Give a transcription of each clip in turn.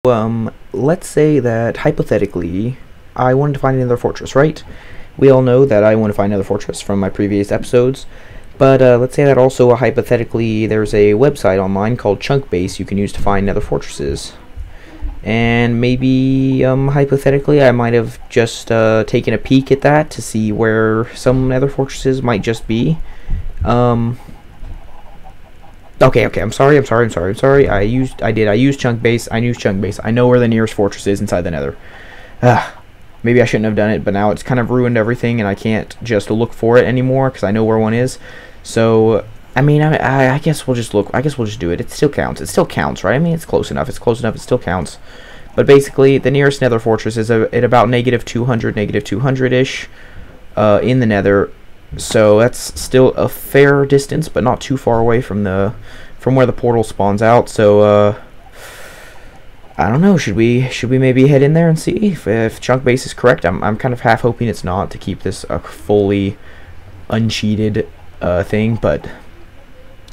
Let's say that hypothetically I wanted to find another fortress, right? We all know that I want to find another fortress from my previous episodes, but let's say that also hypothetically there's a website online called Chunkbase you can use to find nether fortresses. And maybe hypothetically I might have just taken a peek at that to see where some nether fortresses might just be. Okay, I'm sorry. I used Chunkbase. I used Chunkbase. I know where the nearest fortress is inside the nether. Maybe I shouldn't have done it, but now it's kind of ruined everything, and I can't just look for it anymore because I know where one is. So, I mean, I guess we'll just look. I guess we'll just do it. It still counts. It still counts, right? I mean, it's close enough. It's close enough. It still counts. But basically, the nearest nether fortress is at about -200-ish in the nether. So that's still a fair distance, but not too far away from where the portal spawns out. So I don't know. Should we maybe head in there and see if Chunkbase is correct? I'm kind of half hoping it's not to keep this a fully uncheated thing, but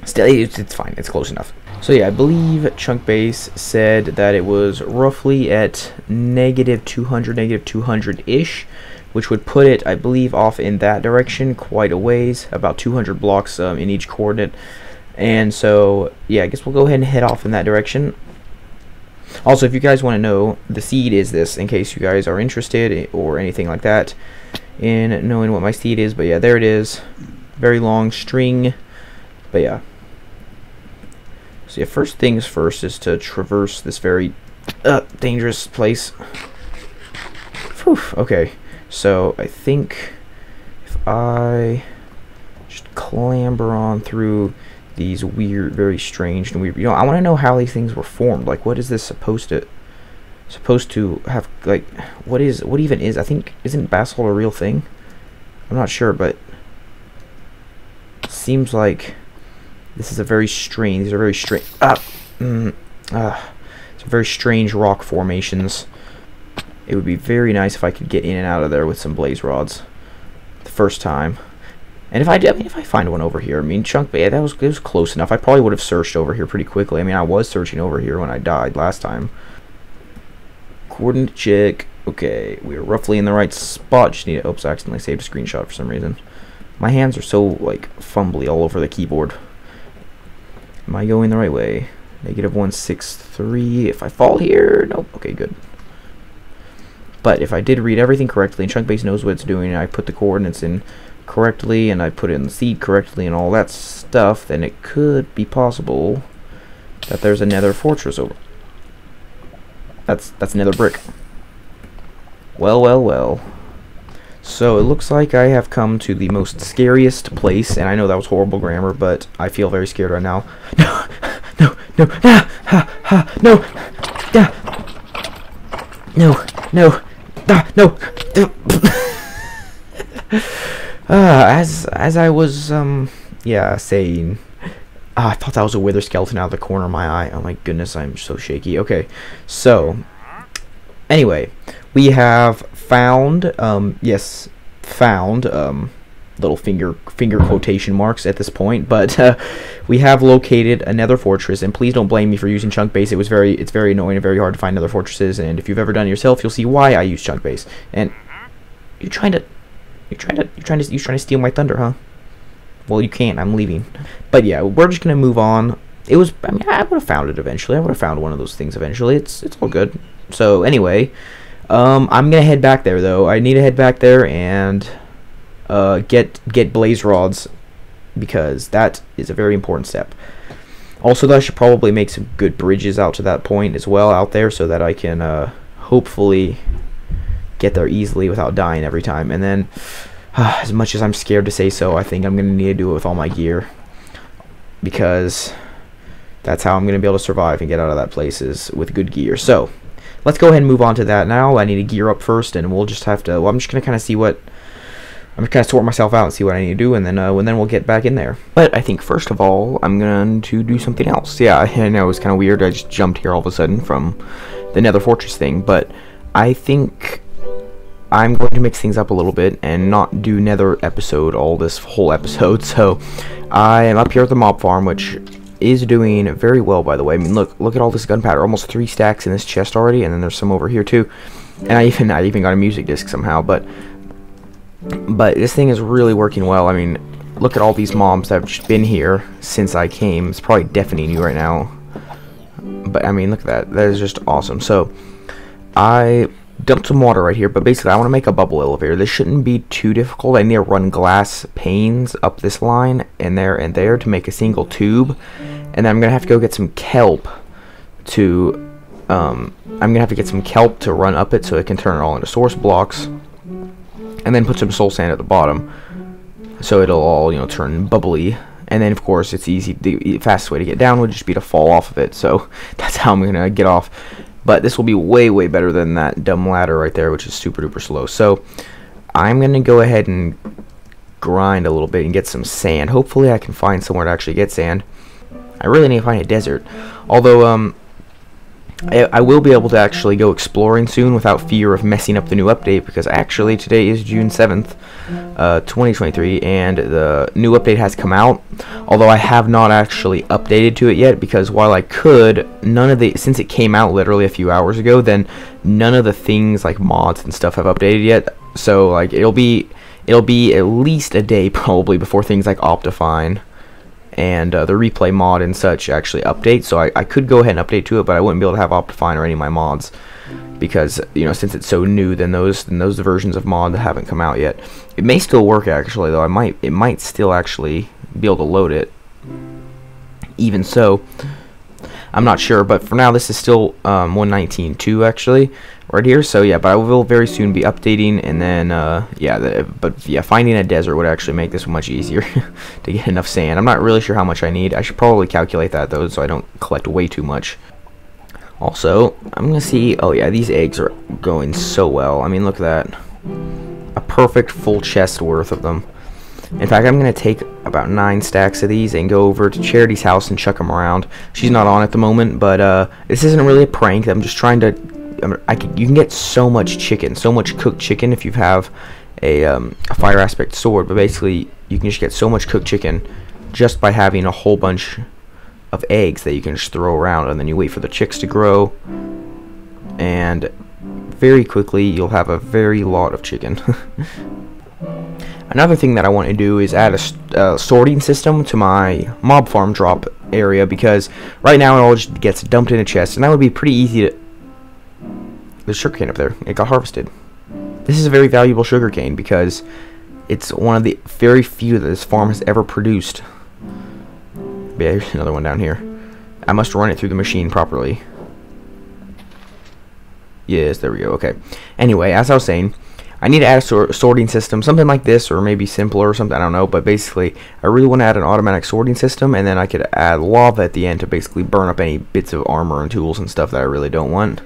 still it's fine. It's close enough. So yeah, I believe Chunkbase said that it was roughly at -200-ish. Which would put it, I believe, off in that direction quite a ways, about 200 blocks in each coordinate. And so, yeah, I guess we'll go ahead and head off in that direction. Also, if you guys want to know, the seed is this, in case you guys are interested or anything like that in knowing what my seed is. But yeah, there it is. Very long string. But yeah. So yeah, first things first is to traverse this very dangerous place. Whew, okay. So I think if I just clamber on through these weird, very strange and weird, I want to know how these things were formed. Like, what is this supposed to have? Like, what even is? I think, isn't basalt a real thing? I'm not sure, but it seems like this is a very strange. These are very strange. It's very strange rock formations. It would be very nice if I could get in and out of there with some blaze rods the first time. And if I find one over here, I mean, it was close enough. I probably would have searched over here pretty quickly. I mean, I was searching over here when I died last time. Coordinate check. Okay, we are roughly in the right spot. Just need to, oops, I accidentally saved a screenshot for some reason. My hands are so, like, fumbly all over the keyboard. Am I going the right way? -163. If I fall here, nope. Okay, good. But if I did read everything correctly, and Chunkbase knows what it's doing, and I put the coordinates in correctly, and I put in the seed correctly, and all that stuff, then it could be possible that there's a nether fortress over. That's nether brick. Well. So it looks like I have come to the most scariest place, and I know that was horrible grammar, but I feel very scared right now. No, as I was saying, I thought that was a wither skeleton out of the corner of my eye. Oh my goodness, I'm so shaky. Okay, so anyway, we have found little finger quotation marks at this point, but we have located a nether fortress, and please don't blame me for using Chunkbase. It's very annoying and very hard to find nether fortresses, and if you've ever done it yourself, you'll see why I use Chunkbase. And you're trying to steal my thunder, huh? Well, you can't. I'm leaving. But yeah, we're just gonna move on. I would have found it eventually. I would have found one of those things eventually. It's all good. So anyway, I'm gonna head back there though. I need to head back there and get blaze rods, because that is a very important step. Also, I should probably make some good bridges out to that point as well out there, so that I can hopefully get there easily without dying every time. And then as much as I'm scared to say so, I think I'm gonna need to do it with all my gear, because that's how I'm gonna be able to survive and get out of that place, is with good gear. So let's go ahead and move on to that now. I need to gear up first, and we'll just have to, well, I'm just gonna kind of see what I'm going to kind of sort myself out and see what I need to do, and then we'll get back in there. But I think first of all, I'm going to do something else. Yeah, I know it was kind of weird. I just jumped here all of a sudden from the nether fortress thing, but I think I'm going to mix things up a little bit and not do nether episode this whole episode. So I am up here at the mob farm, which is doing very well, by the way. I mean, look at all this gunpowder. Almost 3 stacks in this chest already, and then there's some over here too. And I even got a music disc somehow. But this thing is really working well. I mean, look at all these mobs that have just been here since I came. It's probably deafening you right now. But I mean, look at that. That is just awesome. So I dumped some water right here, but basically I want to make a bubble elevator. This shouldn't be too difficult. I need to run glass panes up this line and there to make a single tube, and then I'm gonna have to go get some kelp to run up it so it can turn it all into source blocks, and then put some soul sand at the bottom so it'll all, you know, turn bubbly. And then of course it's easy. The fastest way to get down would just be to fall off of it. So that's how I'm gonna get off. But this will be way better than that dumb ladder right there, which is super duper slow. So I'm going to go ahead and grind a little bit and get some sand. Hopefully I can find somewhere to actually get sand. I really need to find a desert. Although I will be able to actually go exploring soon without fear of messing up the new update, because actually today is June 7th, 2023, and the new update has come out. Although I have not actually updated to it yet, because while I could, since it came out literally a few hours ago, then none of the things like mods and stuff have updated yet. So like it'll be at least a day probably before things like Optifine and the replay mod and such actually update. So I could go ahead and update to it, but I wouldn't be able to have Optifine or any of my mods, because, you know, since it's so new, then those versions of mod that haven't come out yet. It may still work actually, though. It might still actually be able to load it. Even so, I'm not sure, but for now this is still 119.2 actually right here. So yeah, but I will very soon be updating, and then finding a desert would actually make this much easier to get enough sand. I'm not really sure how much I need. I should probably calculate that though, so I don't collect way too much. Also, I'm gonna see. Oh yeah, these eggs are going so well. I mean, look at that, a perfect full chest worth of them. In fact, I'm gonna take about 9 stacks of these and go over to Charity's house and chuck them around. She's not on at the moment, but this isn't really a prank. I'm just trying to. You can get so much chicken, so much cooked chicken if you have a fire aspect sword. But basically, you can just get so much cooked chicken just by having a whole bunch of eggs that you can just throw around, and then you wait for the chicks to grow, and very quickly you'll have a very lot of chicken. Another thing that I want to do is add a sorting system to my mob farm drop area, because right now it all just gets dumped in a chest, and that would be pretty easy to... There's sugarcane up there. It got harvested. This is a very valuable sugarcane because it's one of the very few that this farm has ever produced. But yeah, here's another one down here. I must run it through the machine properly. Yes, there we go. Okay. Anyway, as I was saying, I need to add a sorting system, something like this, or maybe simpler or something, I don't know. But basically, I really want to add an automatic sorting system, and then I could add lava at the end to basically burn up any bits of armor and tools and stuff that I really don't want,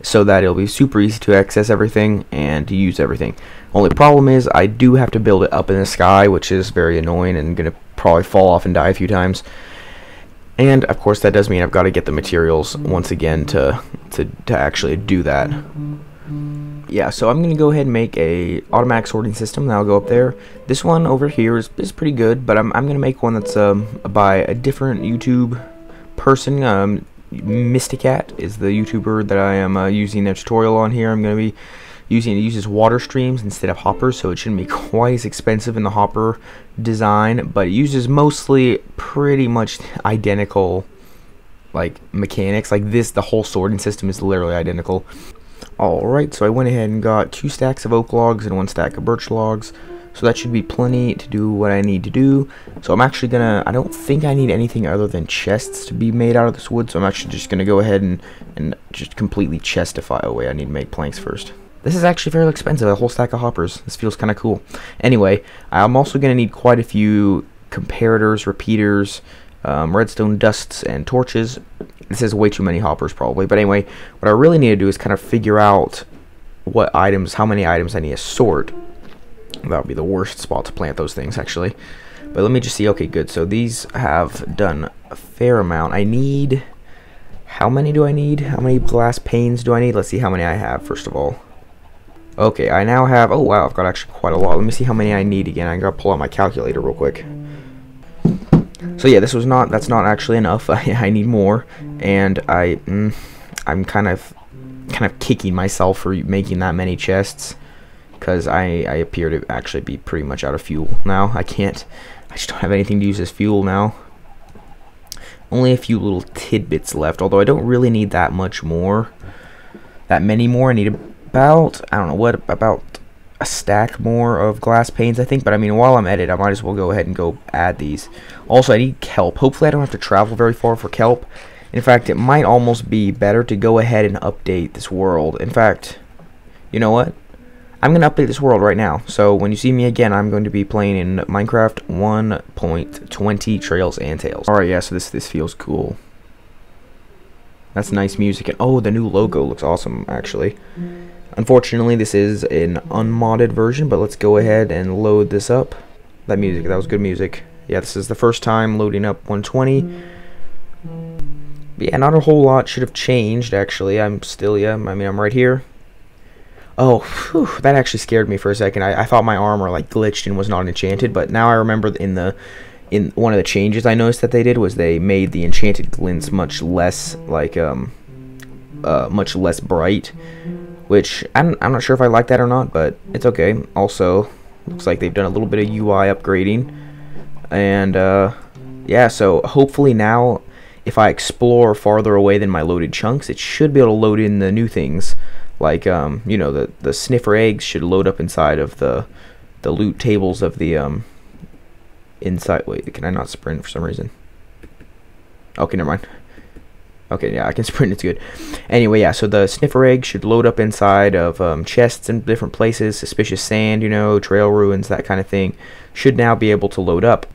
so that it'll be super easy to access everything and to use everything. Only problem is I do have to build it up in the sky, which is very annoying and going to probably fall off and die a few times. And of course that does mean I've got to get the materials once again to actually do that. Yeah, so I'm going to go ahead and make a automatic sorting system, and I'll go up there. This one over here is pretty good, but I'm going to make one that's by a different YouTube person. Mysticat is the YouTuber that I am using their tutorial on here. I'm going to be it uses water streams instead of hoppers, so it shouldn't be quite as expensive in the hopper design, but it uses mostly pretty much identical like mechanics. Like this, the whole sorting system is literally identical. Alright, so I went ahead and got 2 stacks of oak logs and 1 stack of birch logs, so that should be plenty to do what I need to do. So I'm actually gonna, I don't think I need anything other than chests to be made out of this wood, so I'm actually just gonna go ahead and just completely chestify. Oh wait, I need to make planks first. This is actually fairly expensive, a whole stack of hoppers. This feels kind of cool. Anyway, I'm also gonna need quite a few comparators, repeaters, redstone dusts, and torches. This is way too many hoppers probably, but anyway, what I really need to do is kind of figure out what items, how many items I need to sort. That would be the worst spot to plant those things actually. But let me just see. Okay, good. So these have done a fair amount. I need, how many do I need? How many glass panes do I need? Let's see how many I have first of all. Okay, I now have, oh wow, I've got actually quite a lot. Let me see how many I need again. I gotta pull out my calculator real quick. So So yeah, that's not actually enough. I need more, and I'm kind of kicking myself for making that many chests, because I appear to actually be pretty much out of fuel now. I just don't have anything to use as fuel now. Only a few little tidbits left, although I don't really need that much more. That many more. I need about, I don't know what, about a stack more of glass panes, I think. But I mean, while I'm at it, I might as well go ahead and go add these. Also, I need kelp. Hopefully I don't have to travel very far for kelp. In fact, it might almost be better to go ahead and update this world. In fact, you know what? I'm going to update this world right now. So when you see me again, I'm going to be playing in Minecraft 1.20 Trails and Tales. Alright, yeah, so this feels cool. That's nice music. And oh, the new logo looks awesome, actually. Unfortunately, this is an unmodded version, but let's go ahead and load this up. That was good music. Yeah, this is the first time loading up 120. But yeah, not a whole lot should have changed, actually. I'm right here. Oh, whew, that actually scared me for a second. I thought my armor like glitched and was not enchanted, but now I remember in one of the changes I noticed that they did was they made the enchanted glints much less much less bright, which I'm not sure if I like that or not, but it's okay. Also, looks like they've done a little bit of UI upgrading, and yeah, so hopefully now if I explore farther away than my loaded chunks, it should be able to load in the new things. Like, you know, the sniffer eggs should load up inside of the loot tables of the, inside. Wait, can I not sprint for some reason? Okay, never mind. Okay, yeah, I can sprint, it's good. Anyway, yeah, so the sniffer eggs should load up inside of chests in different places. Suspicious sand, you know, trail ruins, that kind of thing, should now be able to load up.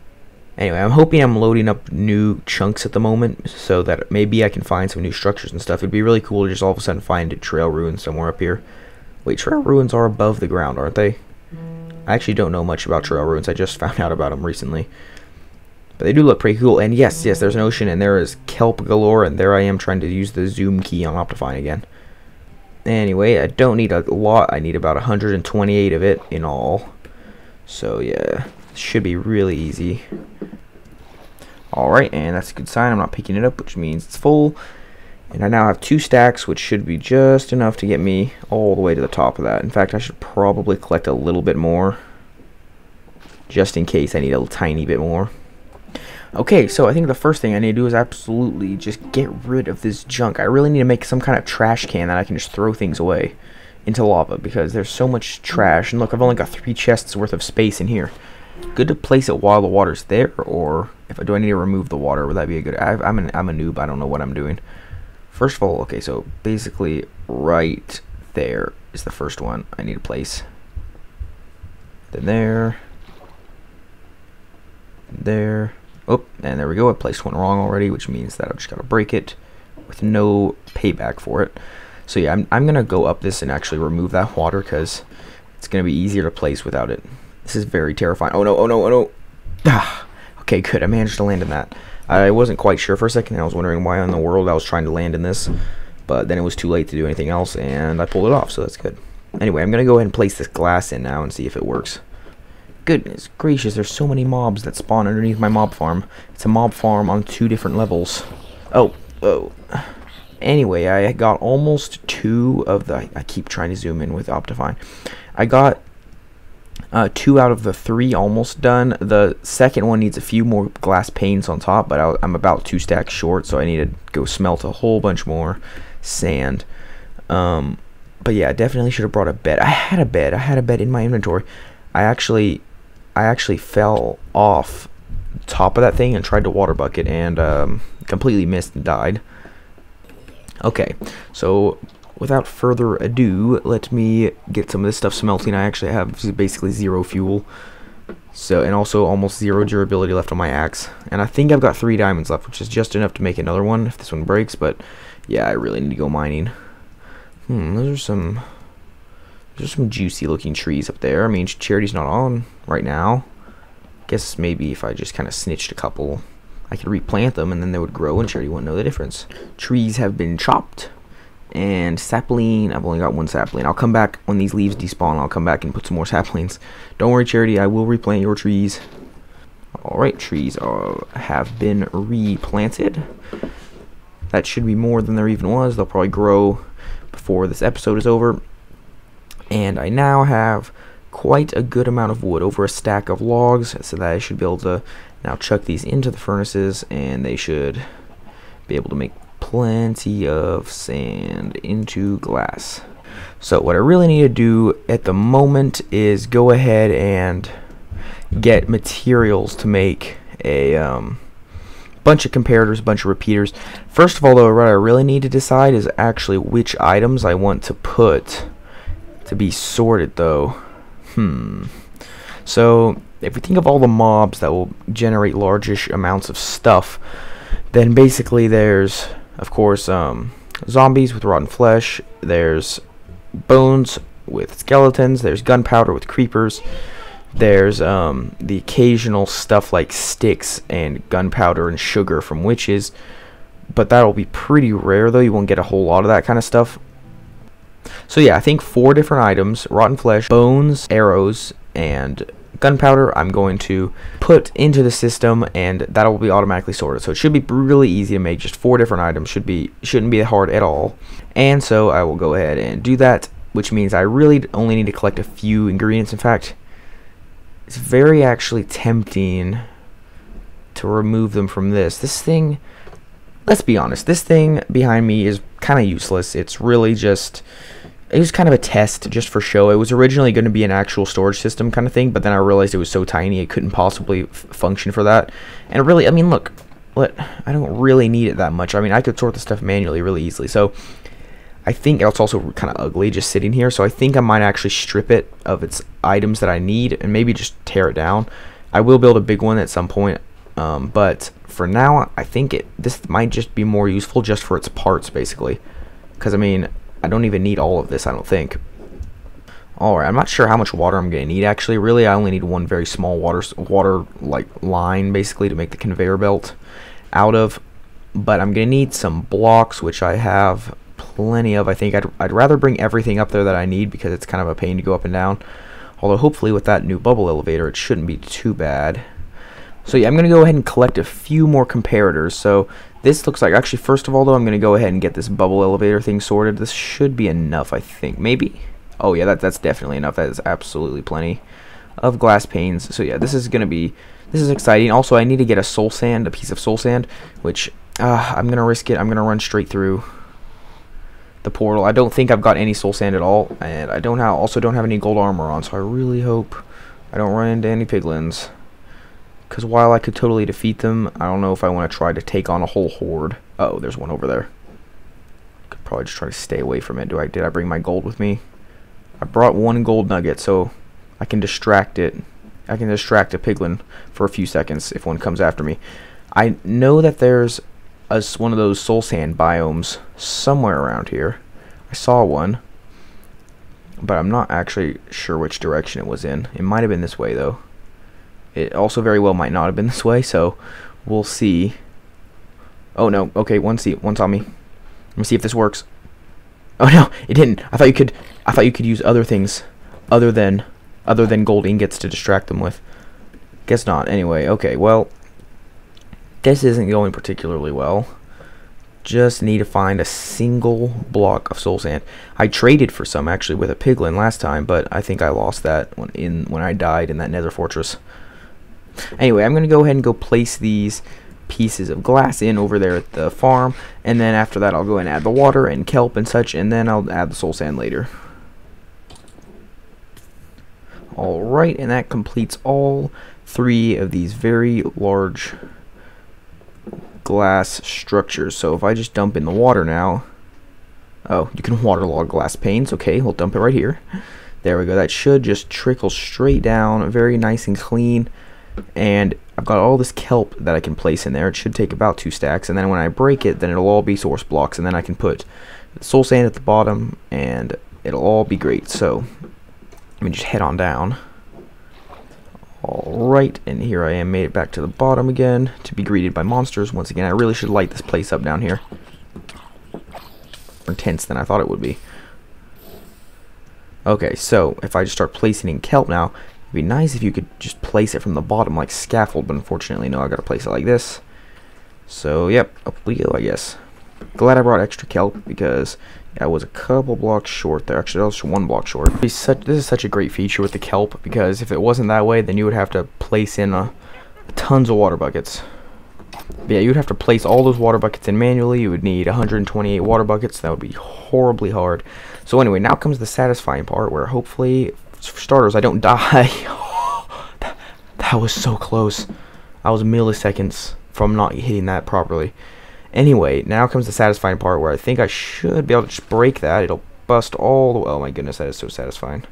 Anyway, I'm hoping I'm loading up new chunks at the moment, so that maybe I can find some new structures and stuff. It'd be really cool to just all of a sudden find a trail ruin somewhere up here. Wait, trail ruins are above the ground, aren't they? I actually don't know much about trail ruins. I just found out about them recently. But they do look pretty cool. And yes, there's an ocean, and there is kelp galore, and there I am trying to use the zoom key on Optifine again. Anyway, I don't need a lot. I need about 128 of it in all. So yeah, should be really easy. Alright, and that's a good sign. I'm not picking it up, which means it's full. And I now have 2 stacks, which should be just enough to get me all the way to the top of that. In fact, I should probably collect a little bit more, just in case I need a tiny bit more. Okay, so I think the first thing I need to do is absolutely just get rid of this junk. I really need to make some kind of trash can that I can just throw things away into lava, because there's so much trash. And look, I've only got 3 chests worth of space in here. Good to place it while the water's there, or do I need to remove the water? Would that be a good? I'm a noob. I don't know what I'm doing. First of all, okay, so basically right there is the first one I need to place. Then there. Oh, and there we go. I placed one wrong already, which means that I've just got to break it with no payback for it. So yeah, I'm gonna go up this and actually remove that water, because it's gonna be easier to place without it. This is very terrifying. Oh no, oh no, oh no. Ah, okay, good. I managed to land in that. I wasn't quite sure for a second. I was wondering why in the world I was trying to land in this. But then it was too late to do anything else, and I pulled it off, so that's good. Anyway, I'm going to go ahead and place this glass in now and see if it works. Goodness gracious, there's so many mobs that spawn underneath my mob farm. It's a mob farm on 2 different levels. Oh. Anyway, I got almost 2 of the... I keep trying to zoom in with Optifine. I got 2 out of the 3 almost done. The second one needs a few more glass panes on top, but I'm about 2 stacks short, so I need to go smelt a whole bunch more sand. But yeah, I definitely should have brought a bed. I had a bed in my inventory. I actually fell off the top of that thing and tried to water bucket, and completely missed and died. Okay, so without further ado, let me get some of this stuff smelting. I actually have basically 0 fuel, so, and also almost 0 durability left on my axe. And I think I've got 3 diamonds left, which is just enough to make another one if this one breaks. But yeah, I really need to go mining. Those are some juicy looking trees up there. I mean, Charity's not on right now. Guess maybe if I just kind of snitched a couple, I could replant them and then they would grow and Charity wouldn't know the difference. Trees have been chopped. And sapling, I've only got 1 sapling. I'll come back when these leaves despawn. I'll come back and put some more saplings. Don't worry, Charity, I will replant your trees. Alright, trees have been replanted. That should be more than there even was. They'll probably grow before this episode is over. And I now have quite a good amount of wood, over a stack of logs, so that I should be able to now chuck these into the furnaces, and they should be able to make plenty of sand into glass. So what I really need to do at the moment is go ahead and get materials to make a bunch of comparators, a bunch of repeaters. First of all, though, what I really need to decide is actually which items I want to put to be sorted, though. So if we think of all the mobs that will generate largish amounts of stuff, then basically there's, of course, zombies with rotten flesh, there's bones with skeletons, there's gunpowder with creepers, there's the occasional stuff like sticks and gunpowder and sugar from witches, but that'll be pretty rare, though. You won't get a whole lot of that kind of stuff. So yeah, I think 4 different items: rotten flesh, bones, arrows, and gunpowder I'm going to put into the system, and that'll be automatically sorted. So it should be really easy to make. Just 4 different items shouldn't be hard at all. And so I will go ahead and do that, which means I really only need to collect a few ingredients. In fact, it's very actually tempting to remove them from this. This thing, let's be honest, this thing behind me is kind of useless. It's really just, it was kind of a test just for show. It was originally going to be an actual storage system kind of thing, but then I realized it was so tiny it couldn't possibly function for that. And really, I mean, look, I don't really need it that much. I mean, I could sort the stuff manually really easily. So I think it's also kind of ugly just sitting here. So I think I might actually strip it of its items that I need and maybe just tear it down. I will build a big one at some point, but for now, I think this might just be more useful just for its parts, basically. Because, I mean, I don't even need all of this, I don't think. Alright, I'm not sure how much water I'm going to need, actually. Really, I only need one very small water like line, basically, to make the conveyor belt out of. But I'm going to need some blocks, which I have plenty of. I think I'd rather bring everything up there that I need, because it's kind of a pain to go up and down. Although, hopefully, with that new bubble elevator, it shouldn't be too bad. So yeah, I'm going to go ahead and collect a few more comparators. So this looks like, actually, first of all, though, I'm going to go ahead and get this bubble elevator thing sorted. This should be enough, I think. Maybe? Oh yeah, that's definitely enough. That is absolutely plenty of glass panes. So yeah, this is exciting. Also, I need to get a soul sand, a piece of soul sand, which I'm going to risk it. I'm going to run straight through the portal. I don't think I've got any soul sand at all, and I also don't have any gold armor on, so I really hope I don't run into any piglins. Because while I could totally defeat them, I don't know if I want to try to take on a whole horde. Oh, there's one over there. Could probably just try to stay away from it. Did I bring my gold with me? I brought 1 gold nugget, so I can distract it. I can distract a piglin for a few seconds if one comes after me. I know that there's one of those soul sand biomes somewhere around here. I saw one, but I'm not actually sure which direction it was in. It might have been this way, though. It also very well might not have been this way, so we'll see. Oh no, okay, one's on me. Let me see if this works. Oh no, it didn't. I thought you could use other things other than gold ingots to distract them with. Guess not. Anyway, okay, well, this isn't going particularly well. Just need to find a single block of soul sand. I traded for some actually with a piglin last time, but I think I lost that when I died in that nether fortress. Anyway, I'm going to go ahead and go place these pieces of glass in over there at the farm, and then after that I'll go and add the water and kelp and such, and then I'll add the soul sand later. Alright, and that completes all 3 of these very large glass structures. So if I just dump in the water now, oh, you can waterlog glass panes. Okay, we'll dump it right here. There we go. That should just trickle straight down, very nice and clean. And I've got all this kelp that I can place in there. It should take about 2 stacks, and then when I break it, then it'll all be source blocks, and then I can put soul sand at the bottom, and it'll all be great. So let me just head on down. Alright, and here I am, made it back to the bottom again to be greeted by monsters once again. I really should light this place up down here. More intense than I thought it would be. Okay, so if I just start placing in kelp now, It'd be nice if you could just place it from the bottom like scaffold, but unfortunately, no, I gotta place it like this. So, yep, up we go, I guess. Glad I brought extra kelp because I was a couple blocks short there. Actually, I was 1 block short. This is such a great feature with the kelp because if it wasn't that way, then you would have to place in tons of water buckets. But yeah, you'd have to place all those water buckets in manually. You would need 128 water buckets. That would be horribly hard. So anyway, now comes the satisfying part where hopefully, for starters, I don't die. That was so close. I was milliseconds from not hitting that properly. Anyway, now comes the satisfying part where I think I should be able to just break that. It'll bust all the way. Oh my goodness, that is so satisfying.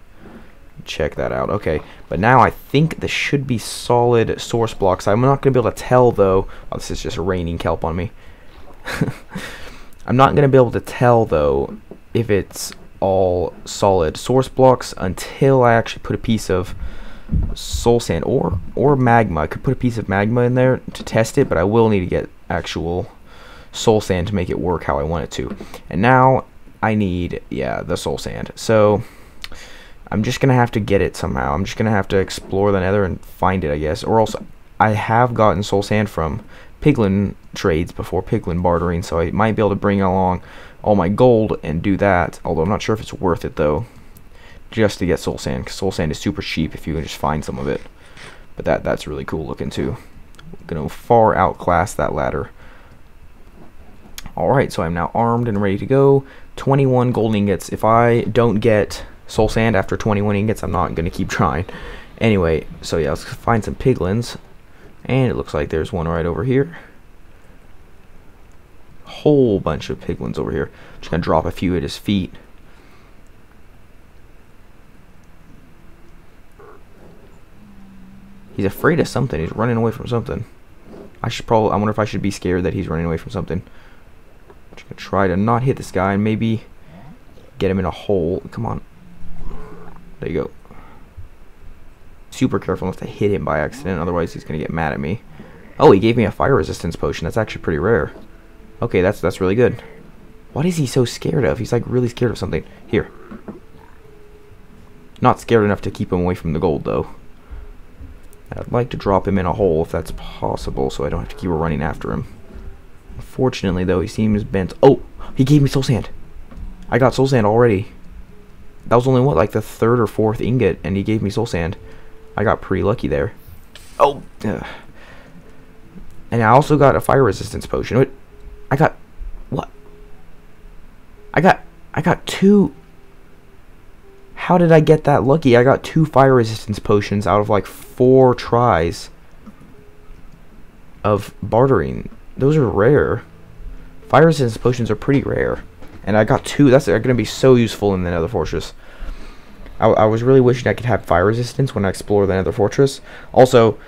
Check that out. Okay, but now I think this should be solid source blocks. I'm not going to be able to tell, though. Oh, this is just raining kelp on me. I'm not going to be able to tell, though, if it's all solid source blocks until I actually put a piece of soul sand or magma. I could put a piece of magma in there to test it, but I will need to get actual soul sand to make it work how I want it to. And now I need, yeah, the soul sand. So I'm just gonna have to get it somehow. I'm just gonna have to explore the nether and find it, I guess. Or else I have gotten soul sand from piglin trades before, piglin bartering, so I might be able to bring along all my gold and do that. Although I'm not sure if it's worth it though, just to get soul sand, because soul sand is super cheap if you can just find some of it. But that's really cool looking too. I'm gonna far outclass that ladder. Alright, so I'm now armed and ready to go. 21 gold ingots. If I don't get soul sand after 21 ingots, I'm not gonna keep trying. Anyway, so yeah, let's find some piglins. And it looks like there's one right over here. Whole bunch of piglins over here. Just gonna drop a few at his feet. He's afraid of something. He's running away from something. I wonder if I should be scared that he's running away from something. Just gonna try to not hit this guy and maybe get him in a hole. Come on. There you go. Super careful not to hit him by accident, otherwise he's gonna get mad at me. Oh, he gave me a fire resistance potion. That's actually pretty rare. Okay, that's really good. What is he so scared of? He's like really scared of something. Here. Not scared enough to keep him away from the gold though. I'd like to drop him in a hole if that's possible, so I don't have to keep running after him. Unfortunately though, he seems bent. Oh, he gave me soul sand. I got soul sand already. That was only what, like the 3rd or 4th ingot, and he gave me soul sand. I got pretty lucky there. Oh, and I also got a fire resistance potion. Wait, I got what? I got 2. How did I get that lucky? I got 2 fire resistance potions out of like 4 tries of bartering. Those are rare. Fire resistance potions are pretty rare. And I got 2. They're going to be so useful in the Nether Fortress. I was really wishing I could have fire resistance when I explore the Nether Fortress. Also,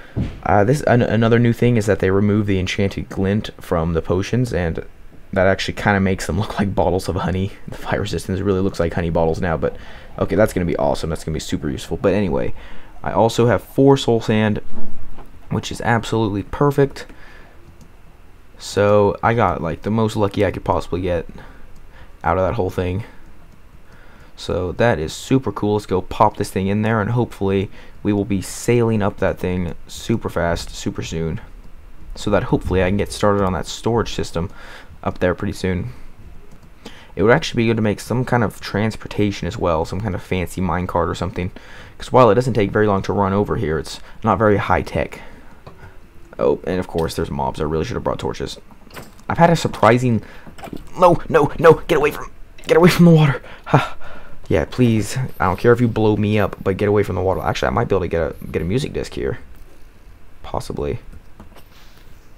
another new thing is that they remove the enchanted glint from the potions, and that actually kind of makes them look like bottles of honey. The fire resistance really looks like honey bottles now, but okay, that's going to be awesome. That's going to be super useful. But anyway, I also have 4 soul sand, which is absolutely perfect. So I got like the most lucky I could possibly get out of that whole thing. So that is super cool. Let's go pop this thing in there, and hopefully we will be sailing up that thing super fast, super soon, so that hopefully I can get started on that storage system up there pretty soon. It would actually be good to make some kind of transportation as well, some kind of fancy minecart or something, because while it doesn't take very long to run over here, it's not very high tech. Oh, and of course there's mobs. I really should have brought torches. I've had a surprising... No, get away from the water. Yeah, please. I don't care if you blow me up, but get away from the water. Actually, I might be able to get a music disc here. Possibly.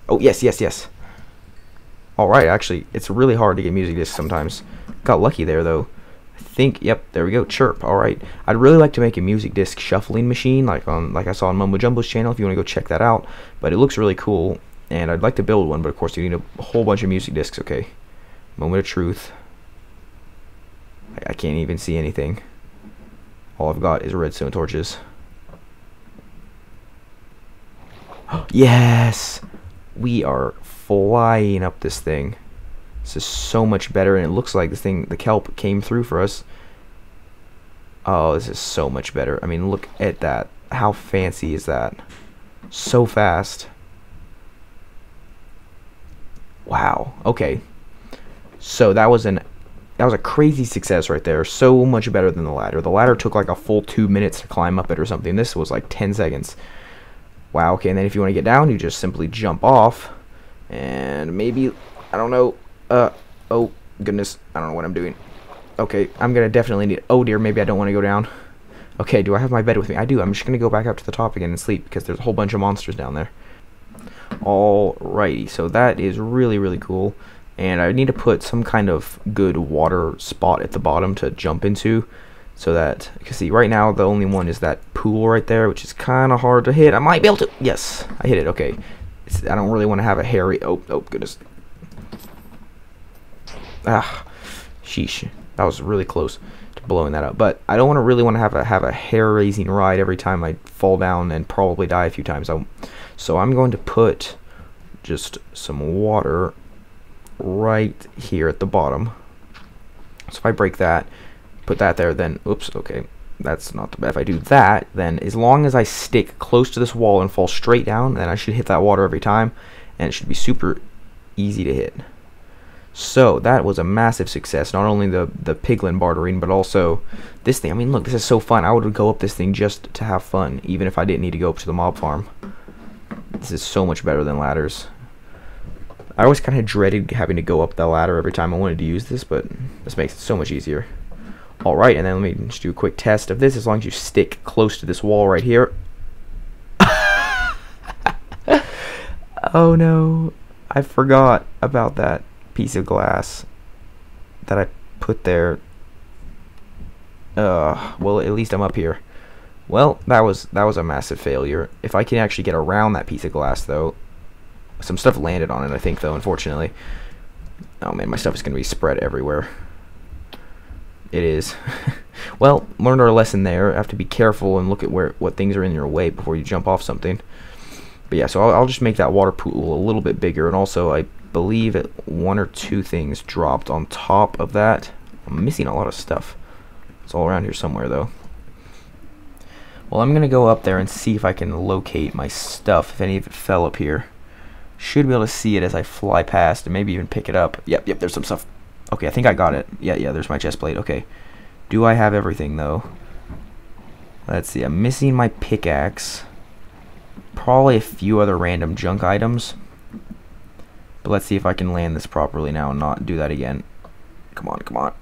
Oh, yes. Alright, actually, it's really hard to get music discs sometimes. Got lucky there, though. I think, yep, there we go, chirp. Alright. I'd really like to make a music disc shuffling machine, like I saw on Mumbo Jumbo's channel, if you want to go check that out. But it looks really cool, and I'd like to build one, but of course you need a whole bunch of music discs, okay. Moment of truth. I can't even see anything. All I've got is redstone torches. Yes! We are flying up this thing. This is so much better, and it looks like this thing, the kelp, came through for us. Oh, this is so much better. I mean, look at that. How fancy is that? So fast. Wow. Okay. So that was a crazy success right there. So much better than the ladder. The ladder took like a full 2 minutes to climb up it or something. This was like 10 seconds. Wow. Okay. And then if you want to get down, you just simply jump off, and maybe, I don't know. Oh goodness. I don't know what I'm doing. Okay. I'm gonna definitely need. Oh dear. Maybe I don't want to go down. Okay. Do I have my bed with me? I do. I'm just gonna go back up to the top again and sleep because there's a whole bunch of monsters down there. Alrighty. So that is really, really cool. And I need to put some kind of good water spot at the bottom to jump into, so that, you can see right now the only one is that pool right there, which is kind of hard to hit. I might be able to. Yes, I hit it. Okay. I don't really want to have a hairy. Oh goodness. Ah, sheesh. That was really close to blowing that up. But I don't really want to have a hair-raising ride every time I fall down and probably die a few times. So I'm going to put just some water right here at the bottom. So if I break that, put that there, then oops, okay, that's not the bad. If I do that, then as long as I stick close to this wall and fall straight down, then I should hit that water every time, and it should be super easy to hit. So that was a massive success. Not only the piglin bartering, but also this thing. I mean, look, this is so fun. I would go up this thing just to have fun, even if I didn't need to go up to the mob farm. This is so much better than ladders. I always kind of dreaded having to go up the ladder every time I wanted to use this, but this makes it so much easier. Alright, and then let me just do a quick test of this. As long as you stick close to this wall right here. Oh no, I forgot about that piece of glass that I put there. Well, at least I'm up here. Well, that was a massive failure. If I can actually get around that piece of glass, though. Some stuff landed on it, I think, though, unfortunately. Oh man, my stuff is going to be spread everywhere. It is. Well, learned our lesson there. Have to be careful and look at what things are in your way before you jump off something. But yeah, so I'll just make that water pool a little bit bigger, and also I believe one or two things dropped on top of that. I'm missing a lot of stuff. It's all around here somewhere, though. Well, I'm going to go up there and see if I can locate my stuff, if any of it fell up here. Should be able to see it as I fly past and maybe even pick it up. Yep, there's some stuff. Okay, I think I got it. Yeah, there's my chest plate. Okay. Do I have everything, though? Let's see. I'm missing my pickaxe. Probably a few other random junk items. But let's see if I can land this properly now and not do that again. Come on.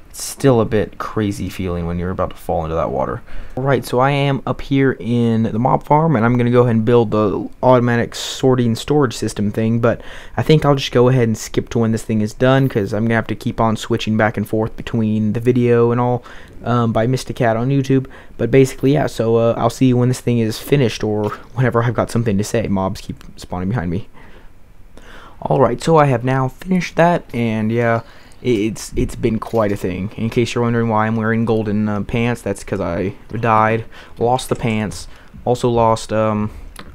It's still a bit crazy feeling when you're about to fall into that water. Alright, so I am up here in the mob farm, and I'm going to go ahead and build the automatic sorting storage system thing, but I think I'll just go ahead and skip to when this thing is done, because I'm going to have to keep on switching back and forth between the video and all by Mysticat on YouTube. But basically, yeah, so I'll see you when this thing is finished, or whenever I've got something to say. Mobs keep spawning behind me. Alright, so I have now finished that, and yeah, it's been quite a thing. In case you're wondering why I'm wearing golden pants, that's because I died, lost the pants, also lost a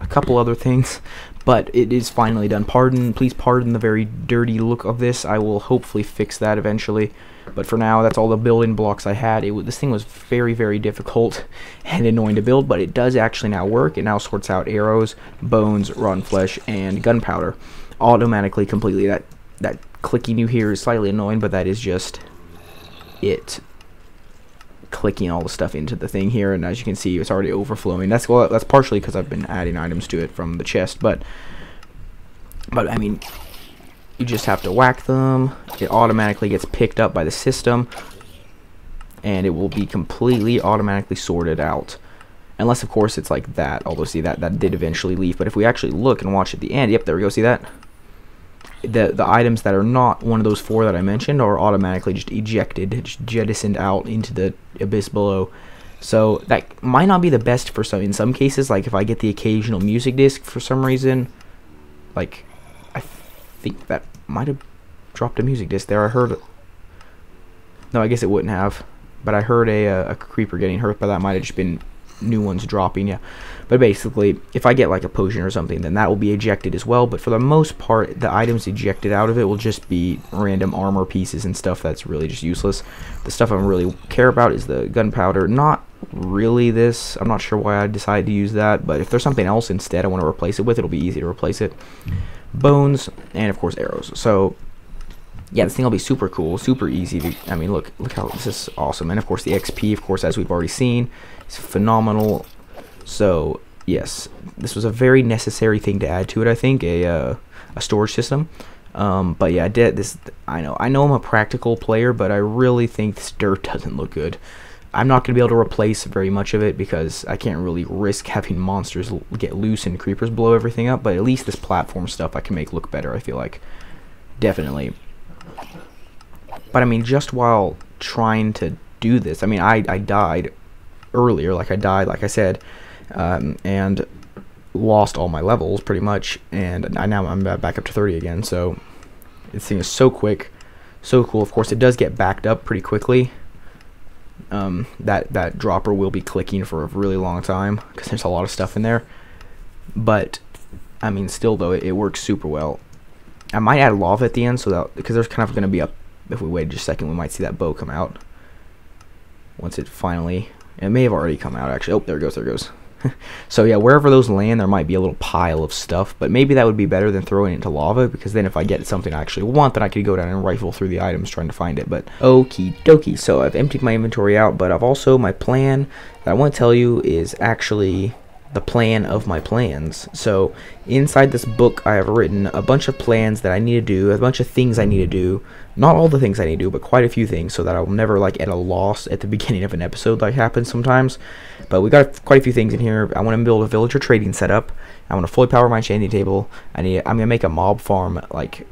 couple other things, but it is finally done. Please pardon the very dirty look of this. I will hopefully fix that eventually, but for now, that's all the building blocks I had. This thing was very, very difficult and annoying to build, but it does actually now work. It now sorts out arrows, bones, rotten flesh, and gunpowder automatically, completely. That clicking you hear is slightly annoying, but that is just it clicking all the stuff into the thing here, and as you can see, it's already overflowing. That's partially because I've been adding items to it from the chest, but I mean, you just have to whack them. It automatically gets picked up by the system, and it will be completely automatically sorted out, unless of course it's like that. Although see, that did eventually leave, but if we actually look and watch at the end, yep, there we go, see that? The items that are not one of those four that I mentioned are automatically just ejected, just jettisoned out into the abyss below. So that might not be the best for in some cases, like if I get the occasional music disc for some reason, like I think that might have dropped a music disc there. I heard, no, I guess it wouldn't have, but I heard a creeper getting hurt, but that might have just been new ones dropping, yeah. But basically, if I get like a potion or something, then that will be ejected as well. But for the most part, the items ejected out of it will just be random armor pieces and stuff that's really just useless. The stuff I really care about is the gunpowder. Not really this. I'm not sure why I decided to use that, but if there's something else instead I want to replace it with, it'll be easy to replace it. Bones, and of course arrows. So yeah, this thing will be super cool, super easy to, I mean, look how this is awesome. And of course the XP, of course, as we've already seen, is phenomenal. So yes, this was a very necessary thing to add to it, I think, a storage system. But yeah, I know I'm a practical player, but I really think this dirt doesn't look good. I'm not going to be able to replace very much of it because I can't really risk having monsters get loose and creepers blow everything up, but at least this platform stuff I can make look better, I feel like. Definitely. But I mean, just while trying to do this, I mean, I died earlier, like I said, and lost all my levels pretty much, and now I'm back up to 30 again. So this thing is so quick, so cool. Of course, it does get backed up pretty quickly. That dropper will be clicking for a really long time because there's a lot of stuff in there. But I mean, still though, it works super well. I might add lava at the end, so that, because there's kind of going to be a, if we wait just a second, we might see that bow come out once it finally, it may have already come out actually. Oh, there it goes, there it goes. So yeah, wherever those land, there might be a little pile of stuff, but maybe that would be better than throwing it into lava, because then if I get something I actually want, then I could go down and rifle through the items trying to find it. But okie dokie, so I've emptied my inventory out, but I've also, my plan that I want to tell you is actually the plan of my plans. So inside this book I have written a bunch of plans that I need to do, a bunch of things I need to do, not all the things I need to do, but quite a few things, so that I'll never like at a loss at the beginning of an episode like happens sometimes. But we got quite a few things in here. I want to build a villager trading setup. I want to fully power my enchanting table. I'm gonna make a mob farm like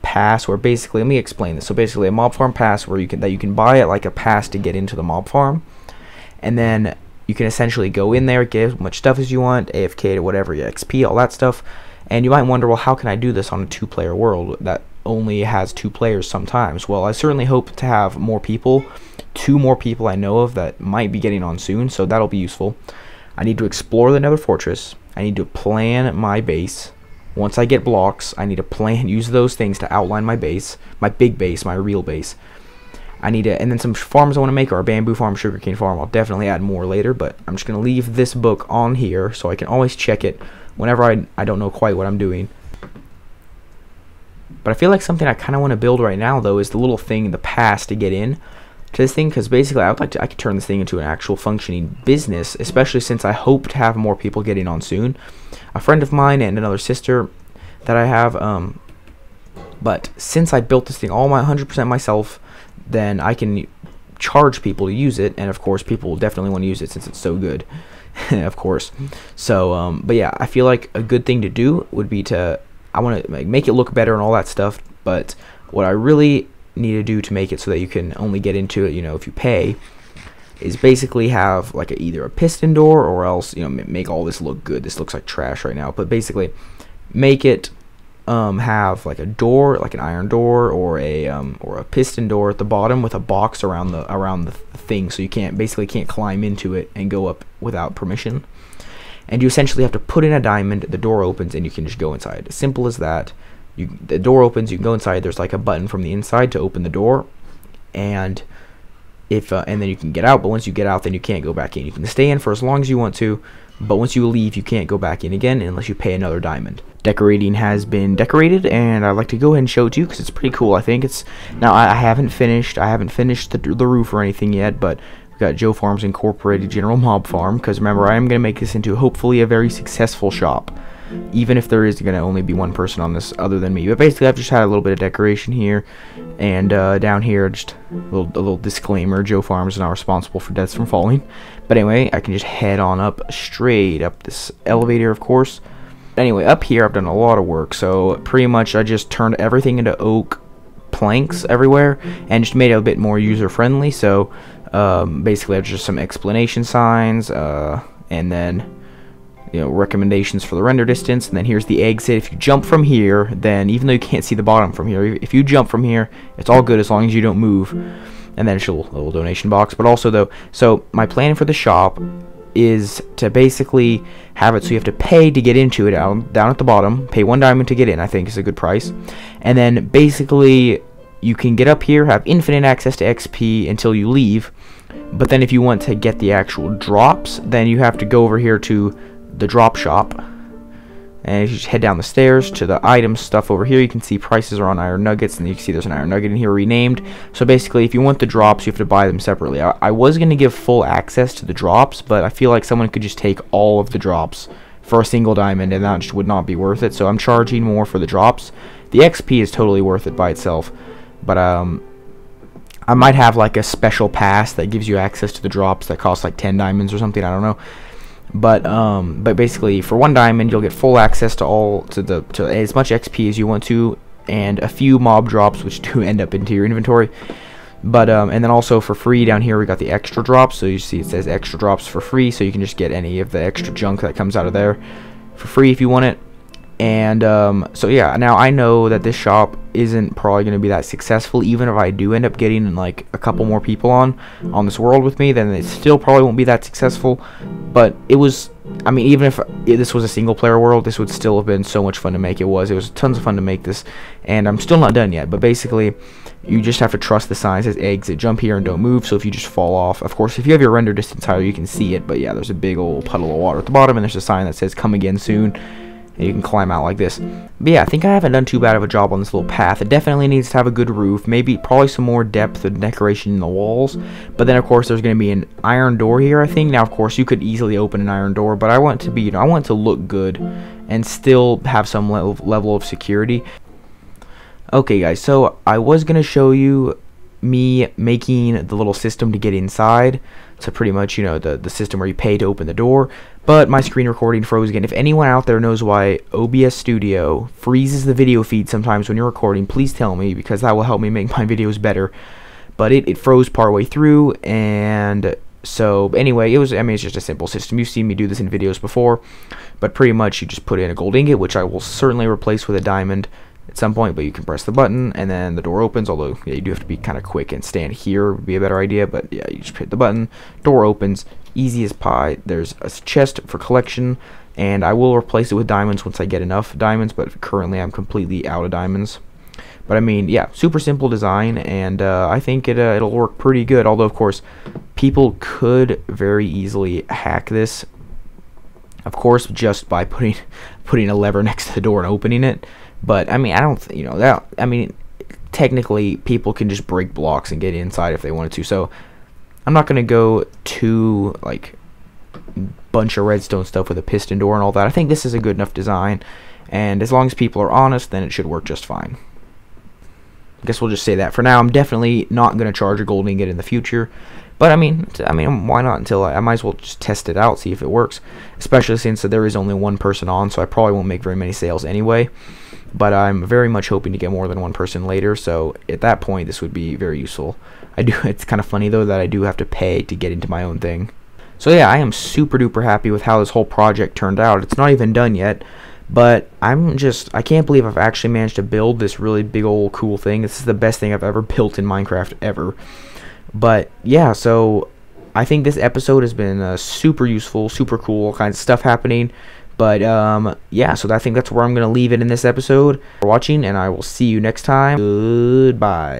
pass, where basically, let me explain this. So basically a mob farm pass where you can buy it like a pass to get into the mob farm, and then you can essentially go in there, get as much stuff as you want, AFK to whatever, your XP, all that stuff. And you might wonder, well, how can I do this on a 2-player world that only has 2 players sometimes? Well, I certainly hope to have more people, 2 more people I know of that might be getting on soon, so that'll be useful. I need to explore the Nether Fortress. I need to plan my base. Once I get blocks, I need to plan, use those things to outline my base, my big base, my real base. I need to, and then some farms I want to make are a bamboo farm, sugarcane farm. I'll definitely add more later, but I'm just going to leave this book on here so I can always check it whenever I don't know quite what I'm doing. But I feel like something I kind of want to build right now, though, is the little thing, the pass to get in to this thing, because basically I could turn this thing into an actual functioning business, especially since I hope to have more people getting on soon. A friend of mine and another sister that I have, but since I built this thing all 100% myself, then I can charge people to use it, and of course people will definitely want to use it since it's so good. Of course. So but yeah, I feel like a good thing to do would be to, I want to make it look better and all that stuff, but what I really need to do to make it so that you can only get into it, you know, if you pay, is basically have like either a piston door, or else, you know, make all this look good. This looks like trash right now, but basically make it have like a door, like an iron door, or a piston door at the bottom with a box around the thing, so you basically can't climb into it and go up without permission. And you essentially have to put in a diamond, the door opens, and you can just go inside. As simple as that. The door opens, you can go inside. There's like a button from the inside to open the door, and and then you can get out. But once you get out, then you can't go back in. You can stay in for as long as you want to, but once you leave, you can't go back in again unless you pay another diamond. Decorating has been decorated, and I'd like to go ahead and show it to you because it's pretty cool. I think it's, now I haven't finished the roof or anything yet, but we've got Joe Farms Incorporated General Mob Farm, because remember, I am going to make this into hopefully a very successful shop, even if there is going to only be one person on this other than me. But basically, I've just had a little bit of decoration here, and down here, just a little disclaimer: Joe Farms is not responsible for deaths from falling. But anyway, I can just head on up, straight up this elevator, of course. Anyway, up here, I've done a lot of work, so pretty much I just turned everything into oak planks everywhere, and just made it a bit more user-friendly. So basically, I have just some explanation signs, and then, you know, recommendations for the render distance, and then here's the exit. If you jump from here, then even though you can't see the bottom from here, if you jump from here, it's all good as long as you don't move. And then it's a little donation box. But also, though, so my plan for the shop is to basically have it so you have to pay to get into it down at the bottom. Pay 1 diamond to get in, I think is a good price. And then basically you can get up here, have infinite access to XP until you leave. But then if you want to get the actual drops, then you have to go over here to the drop shop. And if you just head down the stairs to the items stuff over here, you can see prices are on iron nuggets, and you can see there's an iron nugget in here renamed. So basically, if you want the drops, you have to buy them separately. I was going to give full access to the drops, but I feel like someone could just take all of the drops for a single diamond, and that just would not be worth it. So I'm charging more for the drops. The XP is totally worth it by itself, but I might have like a special pass that gives you access to the drops that costs like 10 diamonds or something. I don't know. But basically, for 1 diamond, you'll get full access to as much XP as you want to, and a few mob drops, which do end up into your inventory. But and then also for free down here, we got the extra drops. So you see it says extra drops for free, so you can just get any of the extra junk that comes out of there for free if you want it. And so yeah, now I know that this shop isn't probably going to be that successful. Even if I do end up getting like a couple more people on this world with me, then it still probably won't be that successful. But it was, I mean, even if this was a single player world, this would still have been so much fun to make. It was tons of fun to make this, and I'm still not done yet. But basically, you just have to trust the sign. It says exit, jump here and don't move. So if you just fall off, of course, if you have your render distance higher, you can see it. But yeah, there's a big old puddle of water at the bottom, and there's a sign that says come again soon. And you can climb out like this. But yeah, I think I haven't done too bad of a job on this little path. It definitely needs to have a good roof, probably some more depth and decoration in the walls. But then of course there's going to be an iron door here, I think. Now of course you could easily open an iron door, but I want it to be, I want it to look good and still have some level of security. Okay guys, so I was going to show you me making the little system to get inside. So pretty much, you know, the system where you pay to open the door. But my screen recording froze again. If anyone out there knows why OBS Studio freezes the video feed sometimes when you're recording, please tell me, because that will help me make my videos better. But it froze partway through, and so anyway, it's just a simple system. You've seen me do this in videos before, but pretty much you just put in a gold ingot, which I will certainly replace with a diamond at some point, but you can press the button and then the door opens. Although yeah, you do have to be kind of quick and stand here would be a better idea, but yeah, you just hit the button, door opens, easy as pie. There's a chest for collection, and I will replace it with diamonds once I get enough diamonds, but currently I'm completely out of diamonds. But I mean, yeah, super simple design, and I think it'll work pretty good. Although of course people could very easily hack this, of course, just by putting a lever next to the door and opening it. But I mean, I don't, you know, that, I mean, technically people can just break blocks and get inside if they wanted to. So I'm not gonna go to like bunch of redstone stuff with a piston door and all that. I think this is a good enough design, and as long as people are honest, then it should work just fine. I guess we'll just say that for now. I'm definitely not gonna charge a gold ingot in the future. But I mean, why not? Until I might as well just test it out, see if it works. Especially since there is only one person on, so I probably won't make very many sales anyway. But I'm very much hoping to get more than one person later. So at that point, this would be very useful. It's kind of funny though that I do have to pay to get into my own thing. So yeah, I am super duper happy with how this whole project turned out. It's not even done yet, but I can't believe I've actually managed to build this really big old cool thing. This is the best thing I've ever built in Minecraft ever. But yeah, so I think this episode has been super useful, super cool, all kinds of stuff happening. But yeah, so I think that's where I'm going to leave it in this episode. For watching, and I will see you next time. Goodbye.